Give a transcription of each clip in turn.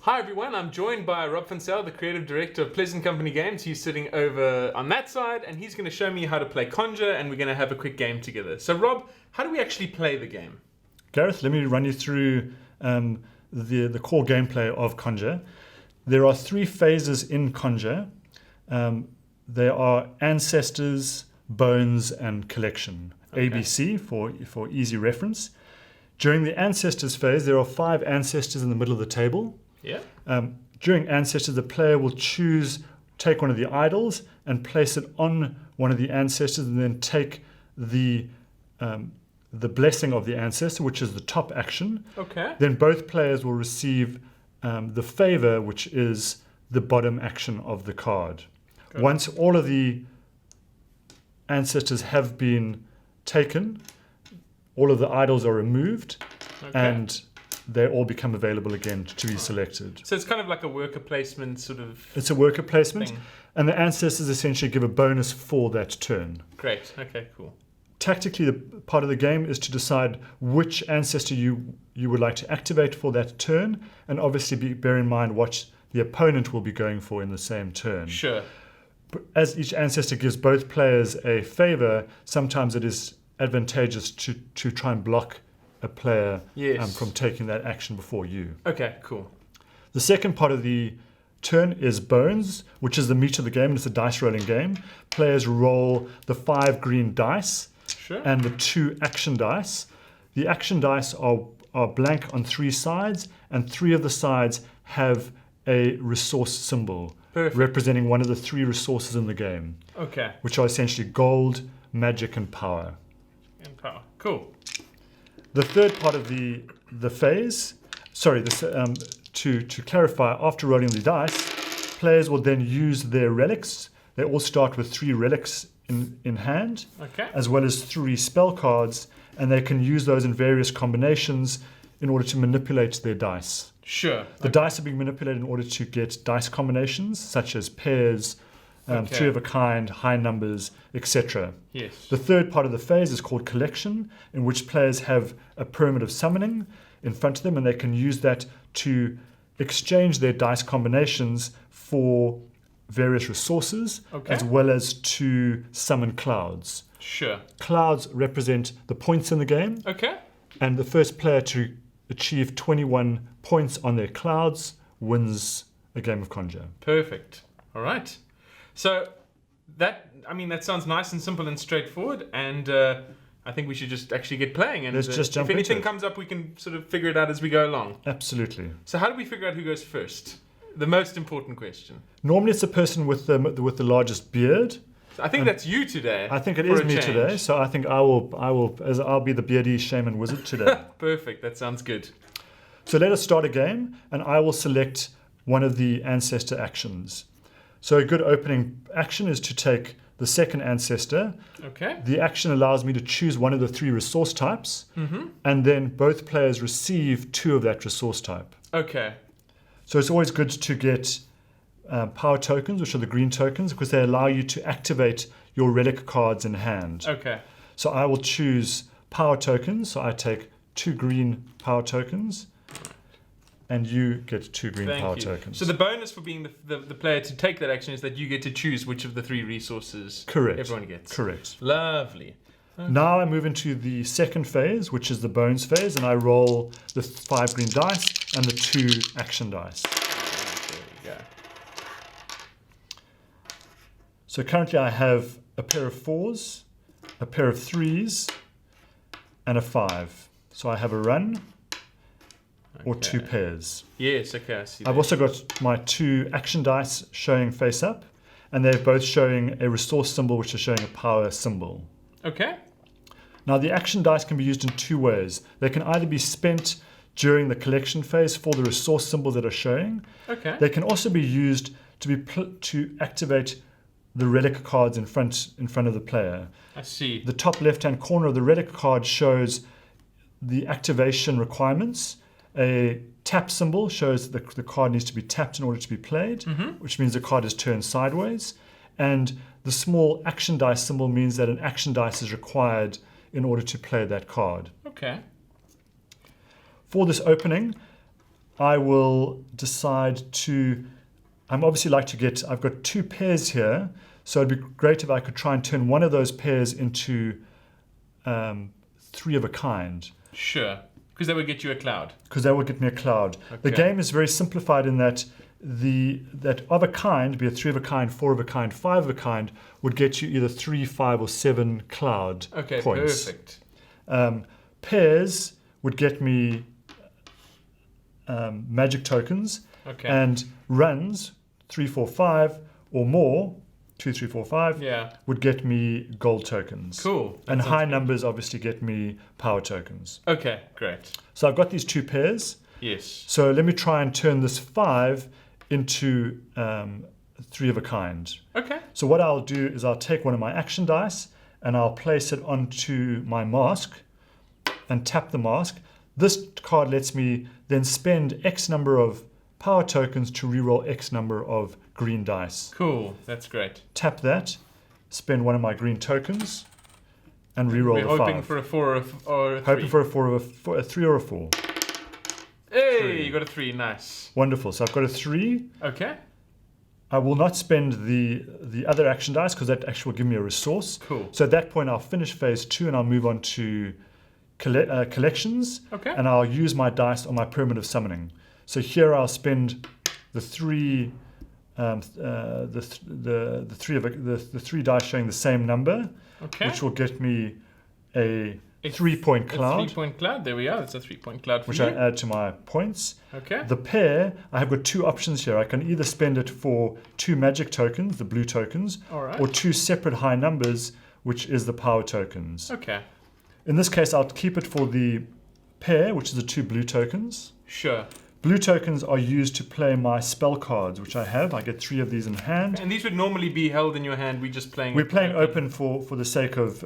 Hi everyone, I'm joined by Rob van Zyl, the creative director of Pleasant Company Games. He's sitting over on that side and he's going to show me how to play Konja and we're going to have a quick game together. So Rob, how do we actually play the game? Gareth, let me run you through the core gameplay of Konja. There are 3 phases in Konja. There are Ancestors, Bones, and Collection. Okay. ABC for easy reference. During the Ancestors phase, there are 5 ancestors in the middle of the table. Yeah. During Ancestors, the player will take one of the idols and place it on one of the ancestors, and then take the blessing of the ancestor, which is the top action. Okay. Then both players will receive the favor, which is the bottom action of the card. Good. Once all of the ancestors have been taken, all of the idols are removed, and they all become available again to be selected. So it's kind of like a worker placement sort of... It's a worker placement, thing. and the ancestors essentially give a bonus for that turn. Great, okay, cool. Tactically, the part of the game is to decide which ancestor you would like to activate for that turn, and obviously bear in mind what the opponent will be going for in the same turn. Sure. As each ancestor gives both players a favor, sometimes it is advantageous to try and block a player from taking that action before you. Okay, cool. The second part of the turn is Bones, which is the meat of the game. It's a dice rolling game. Players roll the 5 green dice and the 2 action dice. The action dice are blank on 3 sides, and 3 of the sides have a resource symbol representing one of the 3 resources in the game. Okay. Which are essentially gold, magic, and power. And power. Cool. The third part of the phase, to clarify, after rolling the dice, players will then use their relics. They all start with 3 relics in hand, as well as 3 spell cards, and they can use those in various combinations in order to manipulate their dice. Sure. The dice are being manipulated in order to get dice combinations, such as pairs, 3 of a kind, high numbers, etc. Yes. The third part of the phase is called Collection, in which players have a pyramid of summoning in front of them, and they can use that to exchange their dice combinations for various resources, as well as to summon clouds. Sure. Clouds represent the points in the game. Okay. And the first player to achieve 21 points on their clouds wins a game of Konja. Perfect. All right. So that sounds nice and simple and straightforward, and I think we should just actually get playing. And let's just jump if anything into it. comes up, we can sort of figure it out as we go along. Absolutely. So how do we figure out who goes first? The most important question. Normally it's the person with the largest beard. I think that's you today. I think it is me today, so I think I'll be the beardy shaman wizard today. Perfect. That sounds good. So let us start a game, and I will select one of the ancestor actions. So a good opening action is to take the second ancestor. Okay. The action allows me to choose one of the 3 resource types, and then both players receive 2 of that resource type. Okay. So it's always good to get power tokens, which are the green tokens, because they allow you to activate your relic cards in hand. Okay. So I will choose power tokens. So I take 2 green power tokens, and you get 2 green power tokens. So the bonus for being the player to take that action is that you get to choose which of the 3 resources everyone gets. Correct. Lovely. Okay. Now I move into the second phase, which is the bones phase, and I roll the 5 green dice and the 2 action dice. There we go. So currently I have a pair of 4s, a pair of 3s, and a 5. So I have a run or 2 pairs. Yes, okay, I see that. I've also got my 2 action dice showing face up, and they're both showing a resource symbol, which is showing a power symbol. Okay. Now the action dice can be used in 2 ways. They can either be spent during the collection phase for the resource symbols that are showing. Okay. They can also be used to activate the relic cards in front of the player. I see. The top left-hand corner of the relic card shows the activation requirements. A tap symbol shows that the card needs to be tapped in order to be played, which means the card is turned sideways. And the small action dice symbol means that an action dice is required in order to play that card. Okay. For this opening, I will decide to, I'm obviously like to get, I've got 2 pairs here, so it'd be great if I could try and turn one of those pairs into 3 of a kind. Sure, because that would get you a cloud. Because that would get me a cloud. Okay. The game is very simplified in that that of a kind, be it 3 of a kind, 4 of a kind, 5 of a kind, would get you either 3, 5, or 7 cloud points. Perfect. Pairs would get me magic tokens, and runs 3, 4, 5 or more, 2, 3, 4, 5, would get me gold tokens. Cool. And high numbers obviously get me power tokens. Okay, great. So I've got these 2 pairs. Yes. So let me try and turn this 5 into 3 of a kind. Okay. So what I'll do is I'll take one of my action dice and I'll place it onto my mask and tap the mask. This card lets me then spend X number of power tokens to reroll X number of green dice. Cool, that's great. Tap that, spend one of my green tokens, and reroll the 5. We're hoping for a 4 or a 3. Hoping for a 4 or a 3 or a 4. Hey, 3. You got a 3, nice. Wonderful. So I've got a 3. Okay. I will not spend the other action dice because that actually will give me a resource. Cool. So at that point, I'll finish phase 2 and I'll move on to collections. Okay. And I'll use my dice on my primitive summoning. So here I'll spend the 3, the 3 dice showing the same number, which will get me a 3-point cloud. A 3-point cloud. There we are. That's a 3-point cloud for which you. I add to my points. Okay. The pair, I have got 2 options here. I can either spend it for 2 magic tokens, the blue tokens, or 2 separate high numbers, which is the power tokens. Okay. In this case, I'll keep it for the pair, which is the 2 blue tokens. Sure. Blue tokens are used to play my spell cards, which I have. I get 3 of these in hand. And these would normally be held in your hand. We're just playing. We're playing open for the sake of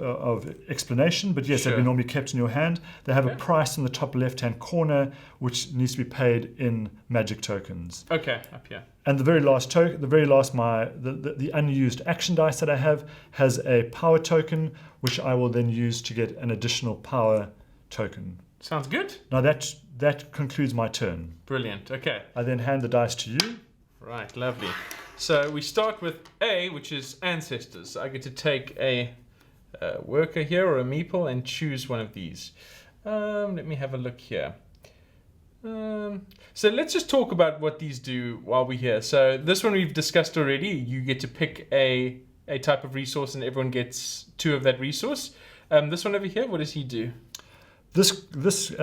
explanation, but yes, they'd be normally kept in your hand. They have a price in the top left-hand corner, which needs to be paid in magic tokens. Okay, up here. And the very last the unused action dice that I have has a power token, which I will then use to get an additional power token. Sounds good. Now that concludes my turn. Brilliant. Okay. I then hand the dice to you. Right, lovely. So we start with A, which is ancestors. I get to take a worker here or a meeple and choose one of these. Let me have a look here. So let's just talk about what these do while we're here. So this one we've discussed already. You get to pick a type of resource and everyone gets 2 of that resource. This one over here, what does he do? This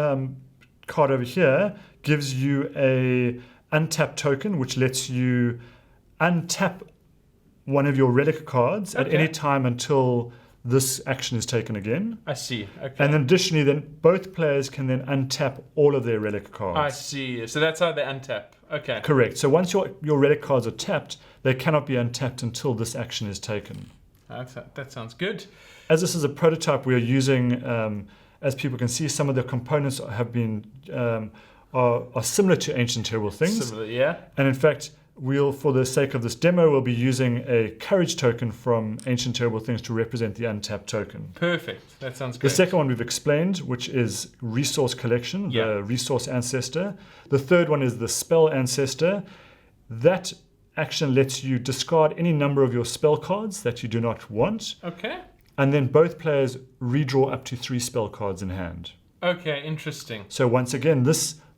card over here gives you a untap token, which lets you untap one of your relic cards at any time until this action is taken again. I see. Okay. And then additionally, then both players can then untap all of their relic cards. I see. So that's how they untap. Okay. Correct. So once your relic cards are tapped, they cannot be untapped until this action is taken. That sounds good. As this is a prototype, we are using, as people can see, some of the components have been are similar to Ancient Terrible Things. Similar, yeah. And in fact, for the sake of this demo, we'll be using a courage token from Ancient Terrible Things to represent the untapped token. Perfect. That sounds great. The second one we've explained, which is resource collection, the resource ancestor. The third one is the spell ancestor. That action lets you discard any number of your spell cards that you do not want. Okay. And then both players redraw up to 3 spell cards in hand. Okay, interesting. So once again, the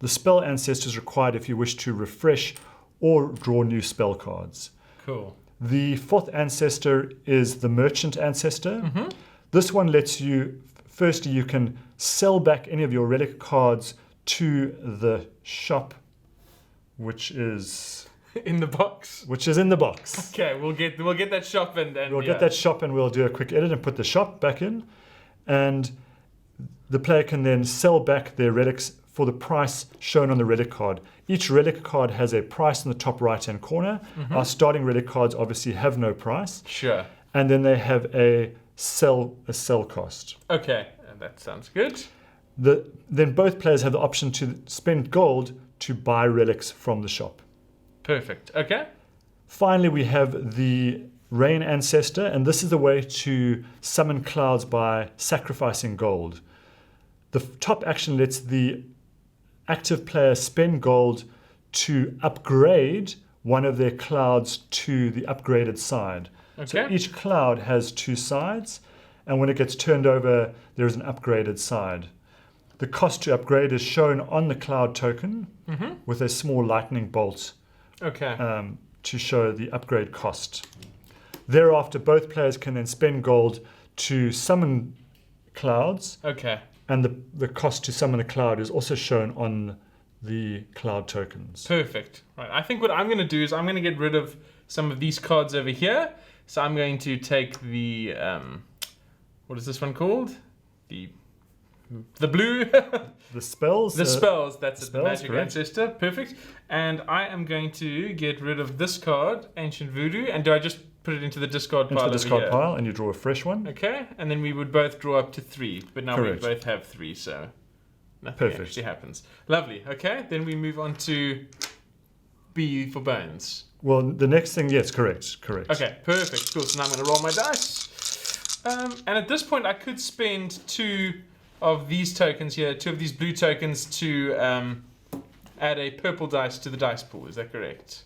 spell ancestor is required if you wish to refresh or draw new spell cards. Cool. The 4th ancestor is the merchant ancestor. Mm-hmm. This one lets you, firstly, you can sell back any of your relic cards to the shop, which is in the box. Which is in the box. Okay, we'll get that shop and we'll get that shop and we'll do a quick edit and put the shop back in, and the player can then sell back their relics for the price shown on the relic card. Each relic card has a price in the top right-hand corner. Mm-hmm. Our starting relic cards obviously have no price. Sure. And then they have a sell cost. Okay, that sounds good. Then both players have the option to spend gold to buy relics from the shop. Perfect. Okay. Finally, we have the rain ancestor, and this is the way to summon clouds by sacrificing gold. The top action lets the active players spend gold to upgrade one of their clouds to the upgraded side. Okay. So each cloud has 2 sides, and when it gets turned over, there is an upgraded side. The cost to upgrade is shown on the cloud token with a small lightning bolt to show the upgrade cost. Thereafter, both players can then spend gold to summon clouds. Okay. And the cost to summon a cloud is also shown on the cloud tokens. Perfect. Right. I think what I'm going to do is I'm going to get rid of some of these cards over here. So I'm going to take the what is this one called? The blue. The spells. The spells. That's spells, the magic correct. ancestor. Perfect. And I am going to get rid of this card, Ancient Voodoo. And do I just put it into the discard pile? Into the discard over here? pile, and you draw a fresh one. Okay. And then we would both draw up to 3. But now Correct. we both have 3, so nothing Perfect. actually happens. Lovely. Okay. Then we move on to B for bones. Well, the next thing, yes, correct. Okay, perfect. Cool. So now I'm going to roll my dice. And at this point, I could spend 2 of these tokens here, 2 of these blue tokens to add a purple dice to the dice pool. Is that correct?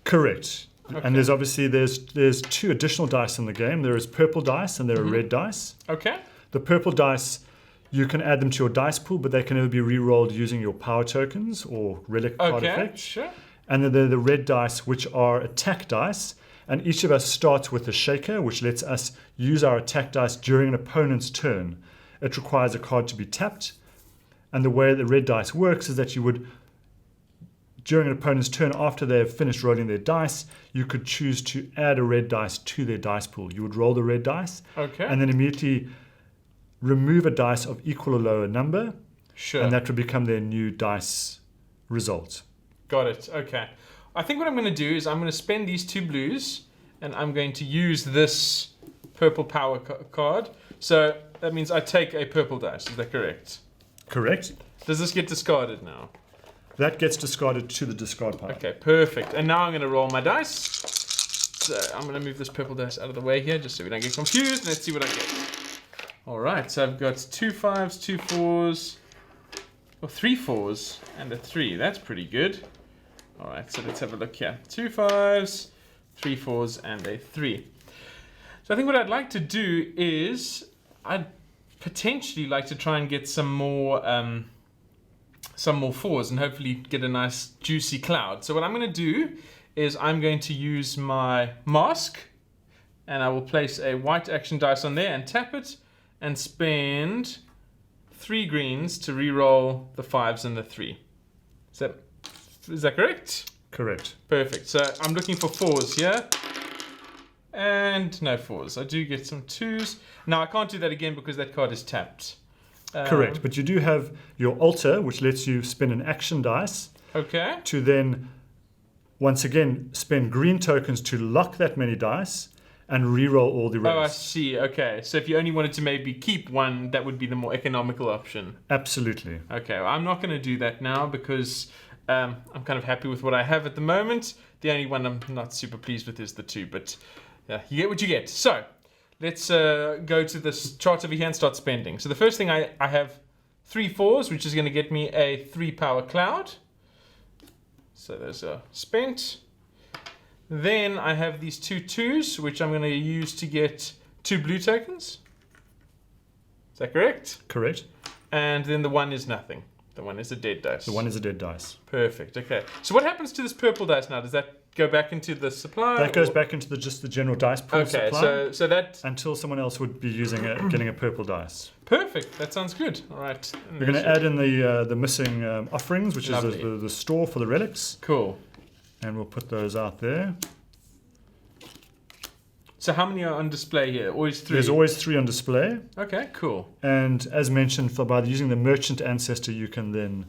Correct. Okay. And there's obviously there's 2 additional dice in the game. There is purple dice and there are red dice. Okay. The purple dice, you can add them to your dice pool, but they can only be re-rolled using your power tokens or relic card effect. Sure. And then there are the red dice, which are attack dice. And each of us starts with a shaker, which lets us use our attack dice during an opponent's turn. It requires a card to be tapped. And the way the red dice works is that you would, during an opponent's turn, after they have finished rolling their dice, you could choose to add a red dice to their dice pool. You would roll the red dice. Okay. And then immediately remove a dice of equal or lower number. Sure. And that would become their new dice result. Got it. Okay. I think what I'm going to do is I'm going to spend these 2 blues and I'm going to use this purple power card. So that means I take a purple dice. Is that correct? Correct. Does this get discarded now? That gets discarded to the discard pile. Okay, perfect. And now I'm going to roll my dice. So I'm going to move this purple dice out of the way here just so we don't get confused. Let's see what I get. All right, so I've got 2 5s, 2 4s, or 3 4s, and a 3. That's pretty good. All right, so let's have a look here. 2 5s, 3 4s, and a 3. So I think what I'd like to do is I'd potentially like to try and get some more 4s and hopefully get a nice juicy cloud. So what I'm going to do is I'm going to use my mask and I will place a white action dice on there and tap it and spend 3 greens to re-roll the 5s and the 3. Is that correct? Correct. Perfect. So I'm looking for 4s here. And no 4s. I do get some 2s. Now I can't do that again because that card is tapped. Correct. But you do have your altar, which lets you spend an action dice. Okay. To then, once again, spend green tokens to lock that many dice and re-roll all the rest. Oh, I see. Okay. So if you only wanted to maybe keep 1, that would be the more economical option. Absolutely. Okay. Well, I'm not going to do that now because I'm kind of happy with what I have at the moment. The only one I'm not super pleased with is the 2, but yeah, you get what you get. So let's go to this chart over here and start spending. So the first thing I have 3 4s, which is going to get me a 3 power cloud. So those are spent. Then I have these 2 2s, which I'm going to use to get 2 blue tokens. Is that correct? Correct. And then the 1 is nothing. The 1 is a dead dice. The 1 is a dead dice. Perfect. Okay. So what happens to this purple dice now? Does that go back into the supply? That goes back into just the general dice pool supply. Okay. So that until someone else would be using it, getting a purple dice. Perfect. That sounds good. All right. We're going to add in the missing offerings, which Lovely. is the store for the relics. Cool. And we'll put those out there. So how many are on display here? Always 3? There's always 3 on display. Okay, cool. And as mentioned, by using the merchant ancestor, you can then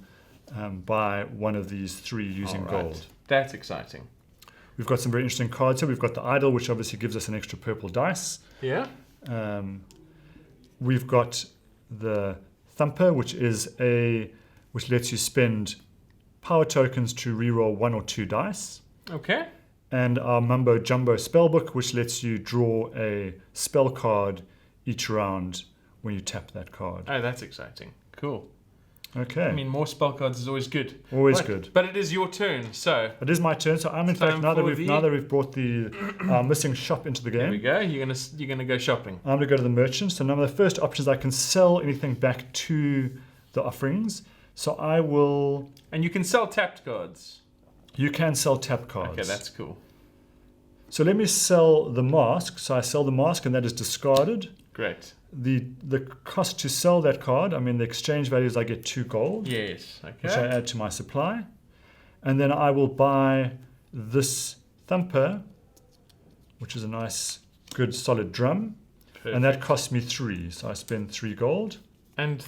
buy one of these 3 using gold. That's exciting. We've got some very interesting cards here. We've got the idol, which obviously gives us an extra purple dice. Yeah. We've got the thumper, which lets you spend power tokens to reroll 1 or 2 dice. Okay. And our Mumbo Jumbo spellbook, which lets you draw a spell card each round when you tap that card. Oh, that's exciting. Cool. Okay. I mean, more spell cards is always good. Always good. But it is your turn, so... It is my turn, so I'm in fact, now that we've brought the missing shop into the game. There we go. You're gonna go shopping. I'm going to go to the merchant. So now the first option is I can sell anything back to the offerings. So I will... And you can sell tapped cards. You can sell tapped cards. Okay, that's cool. So let me sell the mask. So I sell the mask and that is discarded. Great. The cost to sell that card, I mean the exchange value is I get 2 gold. Yes, okay. Which I add to my supply. And then I will buy this thumper, which is a nice, good, solid drum. Perfect. And that costs me 3. So I spend 3 gold. And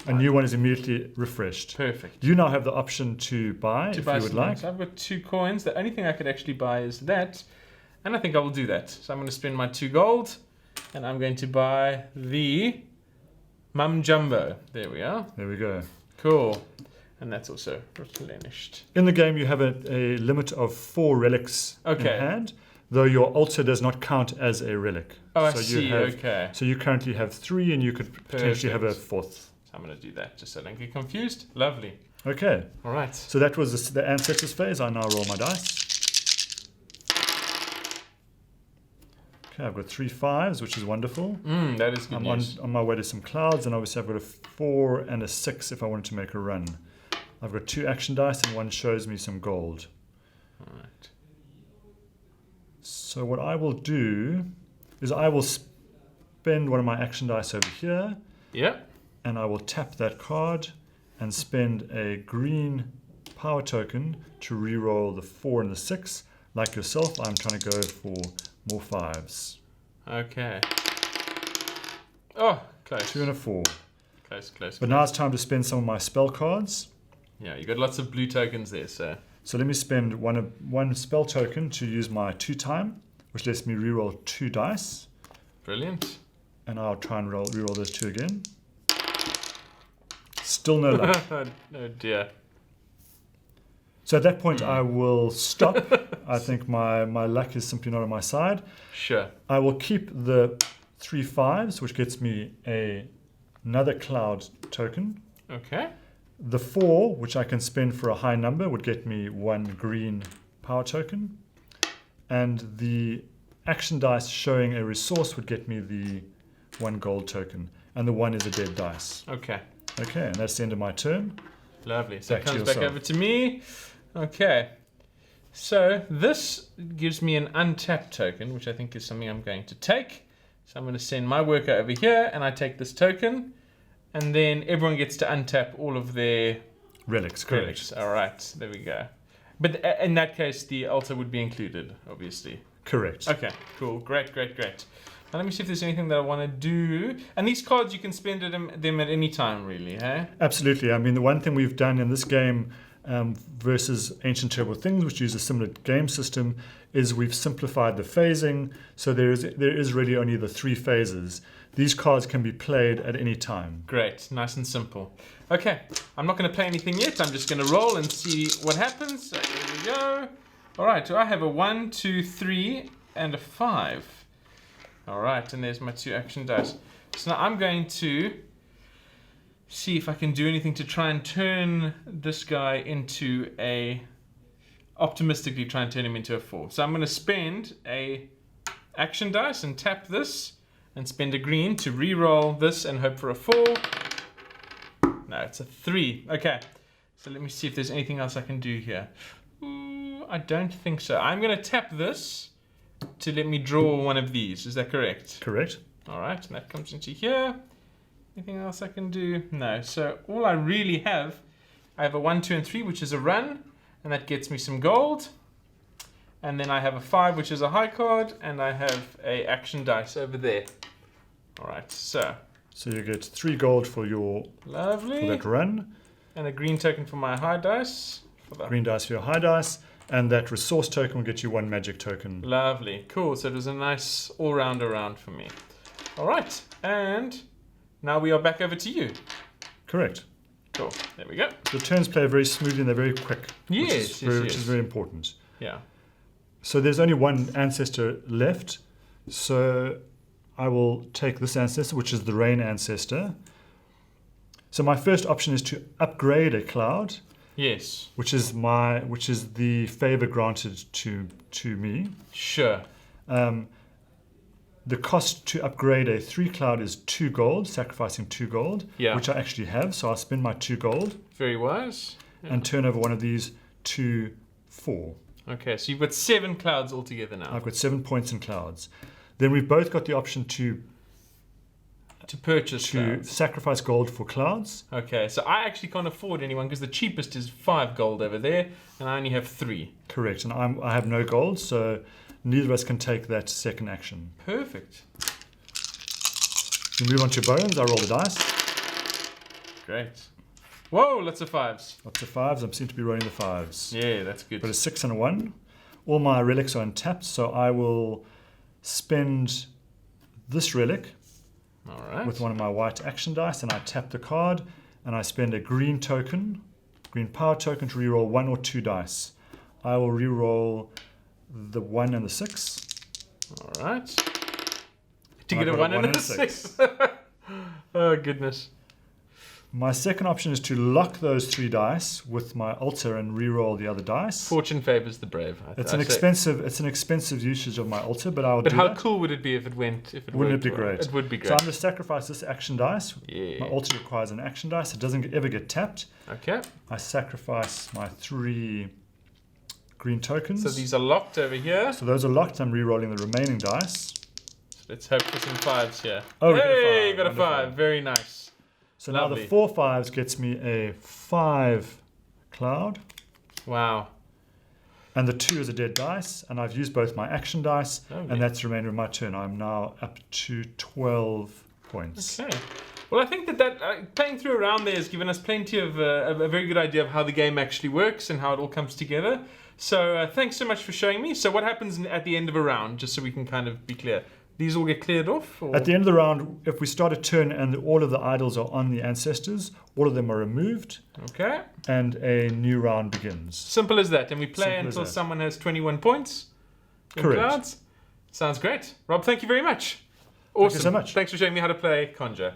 a new one is immediately refreshed. Perfect. You now have the option to buy if you would like. So I've got 2 coins. The only thing I could actually buy is that. And I think I will do that. So I'm going to spend my 2 gold. And I'm going to buy the Mum Jumbo. There we are. There we go. Cool. And that's also replenished. In the game, you have a limit of 4 relics in hand, though your altar does not count as a relic. Oh, so I see. Okay. So you currently have 3, and you could potentially have a 4th. So I'm going to do that just so I don't get confused. Lovely. Okay. All right. So that was the ancestors phase. I now roll my dice. Okay, I've got 3 5s, which is wonderful. That is good news. I'm on my way to some clouds, and obviously I've got a 4 and a 6 if I wanted to make a run. I've got 2 action dice, and one shows me some gold. All right. So what I will do is I will spend one of my action dice over here. Yeah. And I will tap that card and spend a green power token to re-roll the 4 and the 6. Like yourself, I'm trying to go for more 5s. Okay. Oh, close. 2 and a 4. Close. But now it's time to spend some of my spell cards. Yeah, you got lots of blue tokens there, so. So let me spend one spell token to use my 2 time, which lets me re-roll 2 dice. Brilliant. And I'll try and re-roll those 2 again. Still no luck. Oh dear. So at that point, I will stop. I think my luck is simply not on my side. Sure. I will keep the 3 5s, which gets me another cloud token. Okay. The 4, which I can spend for a high number, would get me 1 green power token. And the action dice showing a resource would get me the 1 gold token. And the 1 is a dead dice. Okay. Okay, and that's the end of my turn. Lovely. So it comes back over to me. Okay. So this gives me an untapped token, which I think is something I'm going to take. So I'm going to send my worker over here, and I take this token. And then everyone gets to untap all of their relics. Correct. All right, there we go. But in that case, the altar would be included, obviously. Correct. Okay, cool. Great. Now let me see if there's anything that I want to do. And these cards, you can spend them at any time, really, hey? Absolutely. I mean, the one thing we've done in this game versus Ancient Terrible Things, which use a similar game system, is we've simplified the phasing. So there is really only the 3 phases. These cards can be played at any time. Great, nice and simple. Okay, I'm not going to play anything yet. I'm just going to roll and see what happens. So here we go. All right, so I have a 1, 2, 3, and a 5. All right, and there's my 2 action dice. So now I'm going to see if I can do anything to try and turn this guy into optimistically try and turn him into a 4. So I'm going to spend a action dice and tap this and spend a green to re-roll this and hope for a 4. No, it's a 3. Okay, so let me see if there's anything else I can do here. Ooh, I don't think so. I'm going to tap this to let me draw one of these. Is that correct? Correct. All right, and that comes into here. Anything else I can do? No. So all I really have, I have a 1, 2, and 3, which is a run, and that gets me some gold. And then I have a 5, which is a high card, and I have a action dice over there. All right, so you get 3 gold for your lovely for that run, and a green token for my high dice. Green dice for your high dice, and that resource token will get you 1 magic token. Lovely, cool. So it was a nice all-round around for me. All right, and now we are back over to you. Correct. Cool. There we go. The turns play very smoothly and they're very quick. Yes, which is very important. Yeah. So there's only 1 ancestor left. So I will take this ancestor, which is the rain ancestor. So my first option is to upgrade a cloud. Yes. Which is the favor granted to me. Sure. The cost to upgrade a 3 cloud is 2 gold, sacrificing 2 gold, which I actually have. So I'll spend my 2 gold. Very wise. And turn over one of these to 4. Okay, so you've got 7 clouds altogether now. I've got 7 points in clouds. Then we've both got the option to purchase clouds. Sacrifice gold for clouds. Okay, so I actually can't afford anyone because the cheapest is 5 gold over there, and I only have 3. Correct, and I have no gold, so neither of us can take that second action. Perfect. We move on to bones. I roll the dice. Great. Whoa, lots of 5s. Lots of 5s. I seem to be rolling the 5s. Yeah, that's good. But a 6 and a 1. All my relics are untapped, so I will spend this relic. All right. With one of my white action dice, and I tap the card, and I spend a green power token to reroll 1 or 2 dice. I will reroll the 1 and the 6. All right. To get a 1 and a 6. Oh, goodness. My second option is to lock those 3 dice with my altar and reroll the other dice. Fortune favors the brave. It's an expensive usage of my altar, but I'll do that. But how cool would it be if it went? Wouldn't it be great? It would be great. So I'm going to sacrifice this action dice. Yeah. My altar requires an action dice. It doesn't ever get tapped. Okay. I sacrifice my 3 green tokens. So these are locked over here. So those are locked. I'm re-rolling the remaining dice. Let's hope for some 5s here. Oh, hey, got a 5. Very nice. So Lovely. now the 4 5s gets me a 5 cloud. Wow. And the 2 is a dead dice. And I've used both my action dice. Lovely. And that's the remainder of my turn. I'm now up to 12 points. Okay. Well, I think that playing through around there has given us plenty of a very good idea of how the game actually works and how it all comes together. So thanks so much for showing me. So what happens at the end of a round, just so we can kind of be clear? These all get cleared off? Or? At the end of the round, if we start a turn and all of the idols are on the ancestors, all of them are removed. Okay. And a new round begins. Simple as that. And we play until someone has 21 points. Correct. Clouds. Sounds great. Rob, thank you very much. Awesome. Thank you so much. Thanks for showing me how to play Konja.